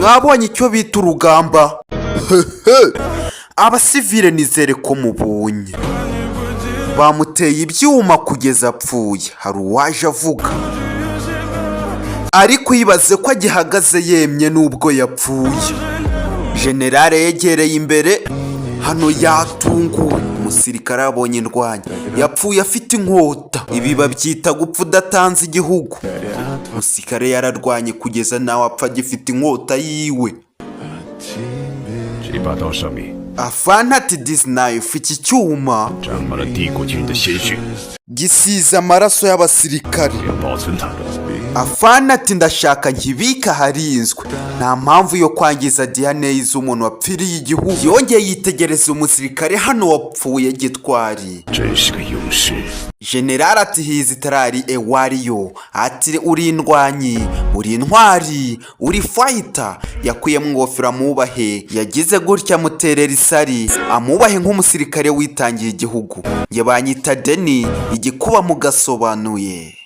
mwabonye icyo bita urugamba. Abasivile nizere ko mubonye. Bamuteye ibyuma kugeza apfuye. Hari uwaje avuga, ariko yibaze ko agihagaze yemye nubwo yapfuye. Generale yegereye imbere, hano yatunguwe. Umusirikare abonye indwanya, yapfuye afite inkota. Ibi babyita gupfa udatanze igihugu. Umusirikare yararwanye kugeza nawe apfa agifite inkota yiwe. Afana ati this knife, iki cyuma gisize amaraso y'abasirikare. Afana ati ndashaka nkibika harinzwe, nta mpamvu yo kwangiza DNA z'umuntu wapfiriye igihugu. Yongeye yitegereza umusirikare hano wapfuye gitwari. General ati hizi tarari a warrior, ati uri indwanyi, uri intwari, uri fighter. Yakuyemo ingofero amubahe, yagize gutya muterera isari, amubahe nk'umusirikare witangiye igihugu. Ye banyita DENNY, igikuba mu Agasobanuye.